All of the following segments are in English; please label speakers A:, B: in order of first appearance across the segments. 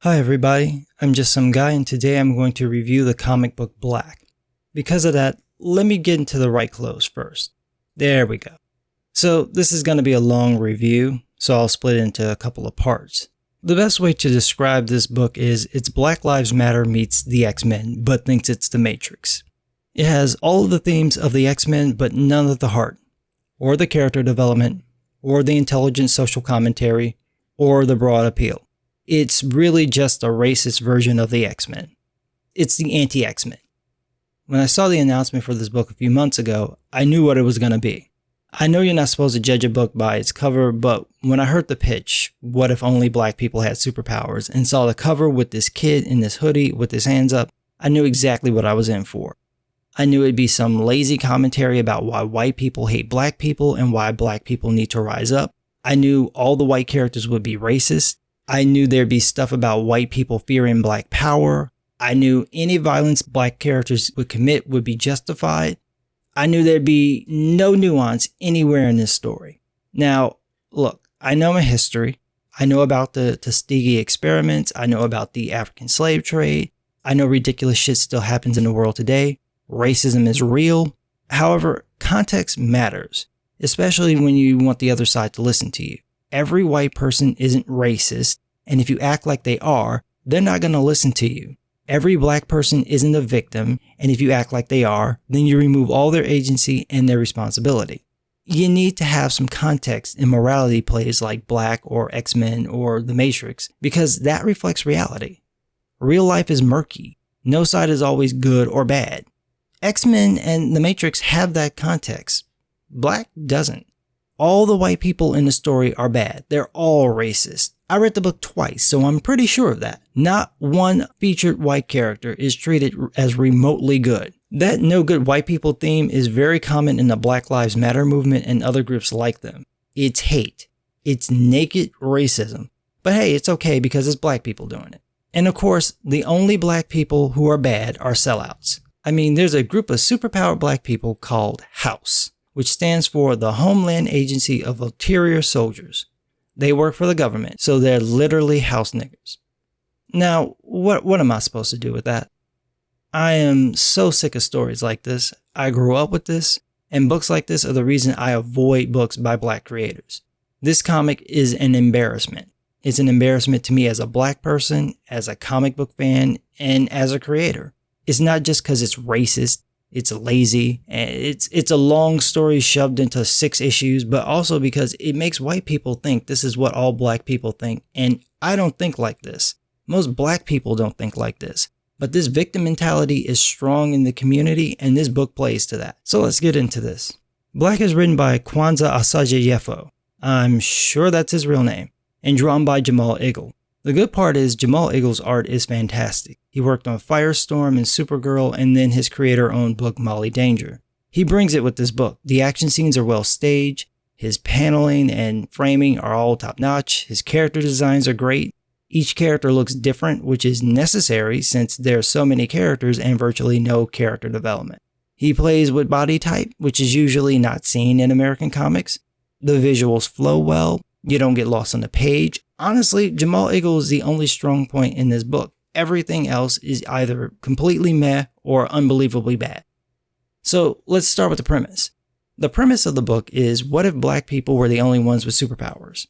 A: Hi everybody, I'm just some guy and today I'm going to review the comic book Black. Because of that, let me get into the right clothes first. There we go. So this is going to be a long review, so I'll split it into a couple of parts. The best way to describe this book is it's Black Lives Matter meets the X-Men, but thinks it's the Matrix. It has all of the themes of the X-Men, but none of the heart, or the character development, or the intelligent social commentary, or the broad appeal. It's really just a racist version of the X-Men. It's the anti-X-Men. When I saw the announcement for this book a few months ago, I knew what it was going to be. I know you're not supposed to judge a book by its cover, but when I heard the pitch, what if only black people had superpowers, and saw the cover with this kid in this hoodie with his hands up, I knew exactly what I was in for. I knew it'd be some lazy commentary about why white people hate black people and why black people need to rise up. I knew all the white characters would be racist. I knew there'd be stuff about white people fearing black power. I knew any violence black characters would commit would be justified. I knew there'd be no nuance anywhere in this story. Now, look, I know my history. I know about the Tuskegee experiments. I know about the African slave trade. I know ridiculous shit still happens in the world today. Racism is real. However, context matters, especially when you want the other side to listen to you. Every white person isn't racist, and if you act like they are, they're not going to listen to you. Every black person isn't a victim, and if you act like they are, then you remove all their agency and their responsibility. You need to have some context in morality plays like Black or X-Men or The Matrix, because that reflects reality. Real life is murky. No side is always good or bad. X-Men and The Matrix have that context. Black doesn't. All the white people in the story are bad. They're all racist. I read the book twice, so I'm pretty sure of that. Not one featured white character is treated as remotely good. That no good white people theme is very common in the Black Lives Matter movement and other groups like them. It's hate. It's naked racism. But hey, it's okay because it's black people doing it. And of course, the only black people who are bad are sellouts. I mean, there's a group of superpowered black people called House, which stands for the Homeland Agency of Ulterior Soldiers. They work for the government, so they're literally house niggers. Now, what am I supposed to do with that? I am so sick of stories like this. I grew up with this, and books like this are the reason I avoid books by black creators. This comic is an embarrassment. It's an embarrassment to me as a black person, as a comic book fan, and as a creator. It's not just because it's racist. It's lazy, and it's a long story shoved into 6 issues, but also because it makes white people think this is what all black people think, and I don't think like this. Most black people don't think like this, but this victim mentality is strong in the community, and this book plays to that. So let's get into this. Black is written by Kwanza Osajyefo. I'm sure that's his real name, and drawn by Jamal Igle. The good part is Jamal Igle's art is fantastic. He worked on Firestorm and Supergirl, and then his creator-owned book Molly Danger. He brings it with this book. The action scenes are well staged, his paneling and framing are all top-notch, his character designs are great. Each character looks different, which is necessary since there are so many characters and virtually no character development. He plays with body type, which is usually not seen in American comics. The visuals flow well. You don't get lost on the page. Honestly, Jamal Igle is the only strong point in this book. Everything else is either completely meh or unbelievably bad. So let's start with the premise. The premise of the book is, what if black people were the only ones with superpowers?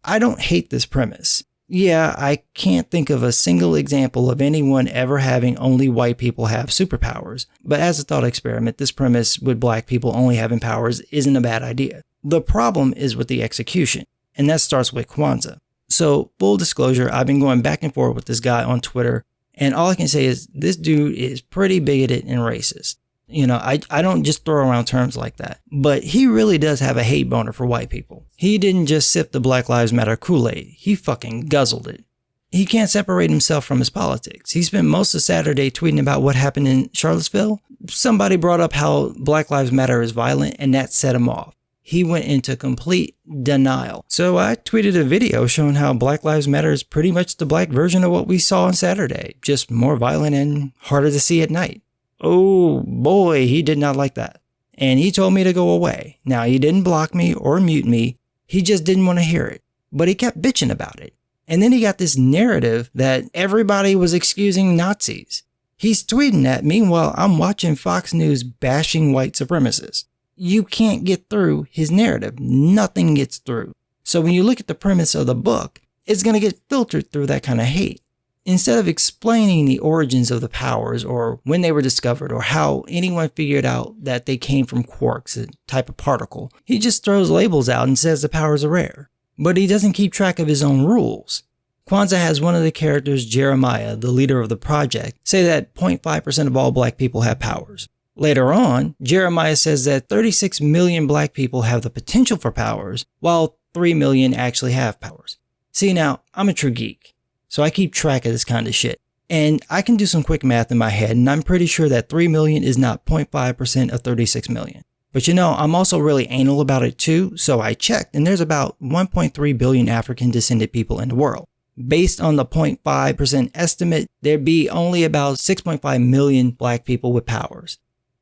A: I don't hate this premise. Yeah, I can't think of a single example of anyone ever having only white people have superpowers, but as a thought experiment, this premise with black people only having powers isn't a bad idea. The problem is with the execution, and that starts with Kwanza. So, full disclosure, I've been going back and forth with this guy on Twitter, and all I can say is this dude is pretty bigoted and racist. You know, I don't just throw around terms like that, but he really does have a hate boner for white people. He didn't just sip the Black Lives Matter Kool-Aid, he fucking guzzled it. He can't separate himself from his politics. He spent most of Saturday tweeting about what happened in Charlottesville. Somebody brought up how Black Lives Matter is violent, and that set him off. He went into complete denial. So I tweeted a video showing how Black Lives Matter is pretty much the black version of what we saw on Saturday, just more violent and harder to see at night. Oh boy, he did not like that. And he told me to go away. Now, he didn't block me or mute me. He just didn't want to hear it. But he kept bitching about it. And then he got this narrative that everybody was excusing Nazis. He's tweeting that. Meanwhile, I'm watching Fox News bashing white supremacists. You can't get through his narrative. Nothing gets through. So when you look at the premise of the book, it's going to get filtered through that kind of hate. Instead of explaining the origins of the powers or when they were discovered or how anyone figured out that they came from quarks, a type of particle, he just throws labels out and says the powers are rare. But he doesn't keep track of his own rules. Kwanza has one of the characters, Jeremiah, the leader of the project, say that 0.5% of all black people have powers. Later on, Jeremiah says that 36 million black people have the potential for powers, while 3 million actually have powers. See, now, I'm a true geek, so I keep track of this kind of shit. And I can do some quick math in my head, and I'm pretty sure that 3 million is not 0.5% of 36 million. But you know, I'm also really anal about it too, so I checked, and there's about 1.3 billion African descended people in the world. Based on the 0.5% estimate, there'd be only about 6.5 million black people with powers.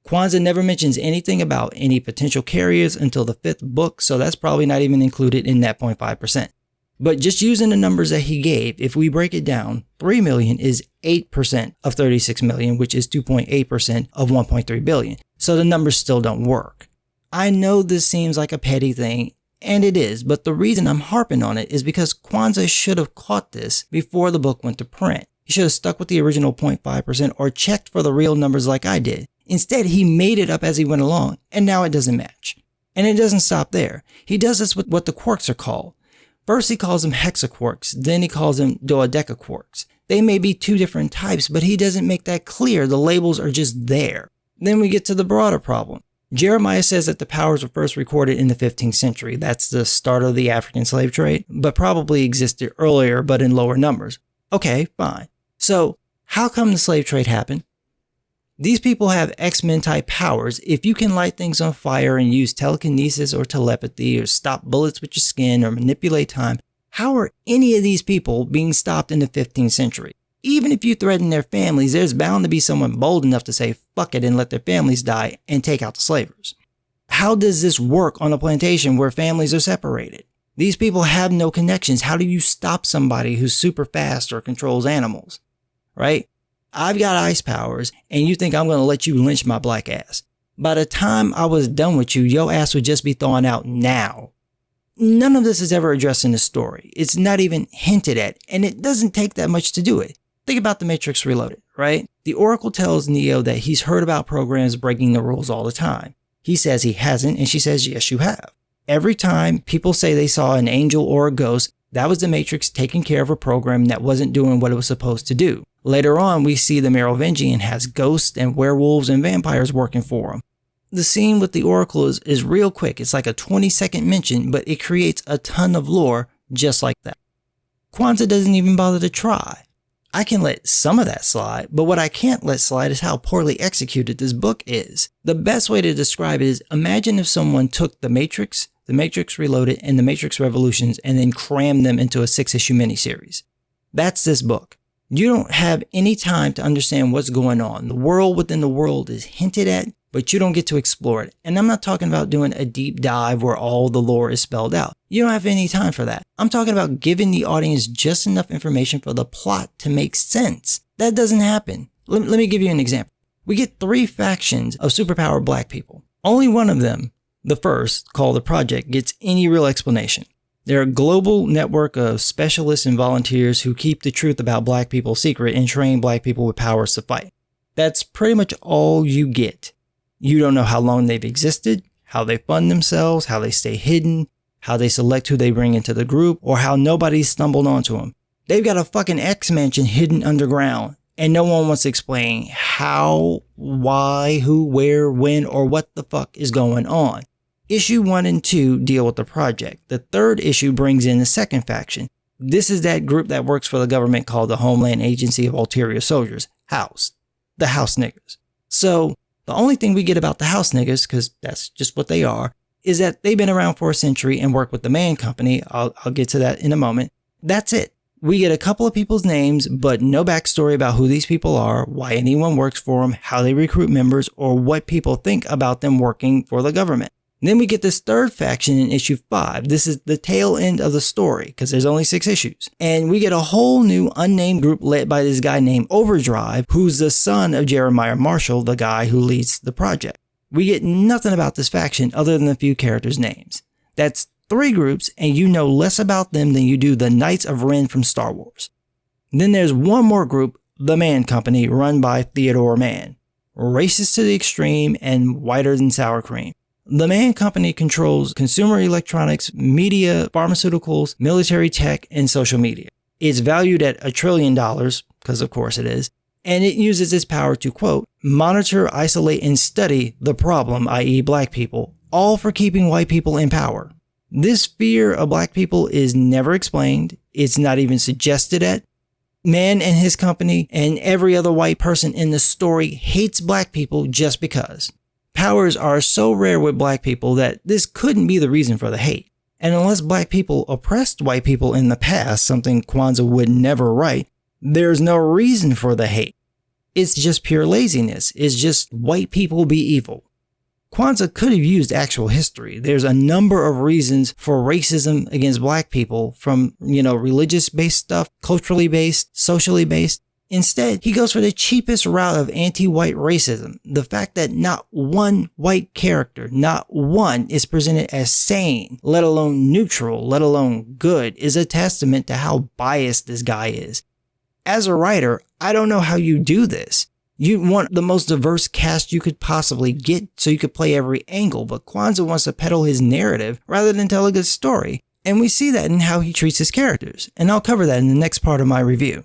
A: Kwanza never mentions anything about any potential carriers until the 5th book, so that's probably not even included in that 0.5%. But just using the numbers that he gave, if we break it down, 3 million is 8% of 36 million, which is 2.8% of 1.3 billion. So the numbers still don't work. I know this seems like a petty thing, and it is, but the reason I'm harping on it is because Kwanza should have caught this before the book went to print. He should have stuck with the original 0.5% or checked for the real numbers like I did. Instead, he made it up as he went along, and now it doesn't match. And it doesn't stop there. He does this with what the quarks are called. First, he calls them hexaquarks, then he calls them dodecaquarks. They may be two different types, but he doesn't make that clear. The labels are just there. Then we get to the broader problem. Jeremiah says that the powers were first recorded in the 15th century. That's the start of the African slave trade, but probably existed earlier, but in lower numbers. Okay, fine. So, how come the slave trade happened? These people have X-Men type powers. If you can light things on fire and use telekinesis or telepathy or stop bullets with your skin or manipulate time, how are any of these people being stopped in the 15th century? Even if you threaten their families, there's bound to be someone bold enough to say fuck it and let their families die and take out the slavers. How does this work on a plantation where families are separated? These people have no connections. How do you stop somebody who's super fast or controls animals? Right? I've got ice powers, and you think I'm going to let you lynch my black ass. By the time I was done with you, your ass would just be thawing out now. None of this is ever addressed in the story. It's not even hinted at, and it doesn't take that much to do it. Think about The Matrix Reloaded, right? The Oracle tells Neo that he's heard about programs breaking the rules all the time. He says he hasn't, and she says, yes, you have. Every time people say they saw an angel or a ghost, that was the Matrix taking care of a program that wasn't doing what it was supposed to do. Later on, we see the Merovingian has ghosts and werewolves and vampires working for him. The scene with the Oracle is real quick. It's like a 20-second mention, but it creates a ton of lore just like that. Kwanza doesn't even bother to try. I can let some of that slide, but what I can't let slide is how poorly executed this book is. The best way to describe it is, imagine if someone took The Matrix Reloaded, and The Matrix Revolutions and then crammed them into a 6-issue miniseries. That's this book. You don't have any time to understand what's going on. The world within the world is hinted at, but you don't get to explore it. And I'm not talking about doing a deep dive where all the lore is spelled out. You don't have any time for that. I'm talking about giving the audience just enough information for the plot to make sense. That doesn't happen. Let me give you an example. We get 3 factions of superpowered black people. Only one of them, the first, called the Project, gets any real explanation. They're a global network of specialists and volunteers who keep the truth about black people secret and train black people with powers to fight. That's pretty much all you get. You don't know how long they've existed, how they fund themselves, how they stay hidden, how they select who they bring into the group, or how nobody stumbled onto them. They've got a fucking X-Mansion hidden underground, and no one wants to explain how, why, who, where, when, or what the fuck is going on. Issue 1 and 2 deal with the Project. The 3rd issue brings in the second faction. This is that group that works for the government called the Homeland Agency of Ulterior Soldiers, House. The House Niggas. So, the only thing we get about the House Niggas, because that's just what they are, is that they've been around for a century and work with the Man Company. I'll get to that in a moment. That's it. We get a couple of people's names, but no backstory about who these people are, why anyone works for them, how they recruit members, or what people think about them working for the government. Then we get this third faction in issue 5. This is the tail end of the story because there's only 6 issues. And we get a whole new unnamed group led by this guy named Overdrive, who's the son of Jeremiah Marshall, the guy who leads the project. We get nothing about this faction other than a few characters' names. That's 3 groups, and you know less about them than you do the Knights of Ren from Star Wars. Then there's one more group, the Man Company, run by Theodore Mann. Racist to the extreme and whiter than sour cream. The Man Company controls consumer electronics, media, pharmaceuticals, military tech, and social media. It's valued at $1 trillion, because of course it is, and it uses its power to, quote, monitor, isolate, and study the problem, i.e. black people, all for keeping white people in power. This fear of black people is never explained. It's not even suggested at. Mann and his company and every other white person in the story hates black people just because. Powers are so rare with black people that this couldn't be the reason for the hate. And unless black people oppressed white people in the past, something Kwanza would never write, there's no reason for the hate. It's just pure laziness. It's just white people be evil. Kwanza could have used actual history. There's a number of reasons for racism against black people from, religious-based stuff, culturally based, socially based. Instead, he goes for the cheapest route of anti-white racism. The fact that not one white character, not one, is presented as sane, let alone neutral, let alone good, is a testament to how biased this guy is. As a writer, I don't know how you do this. You want the most diverse cast you could possibly get so you could play every angle, but Kwanza wants to peddle his narrative rather than tell a good story. And we see that in how he treats his characters, and I'll cover that in the next part of my review.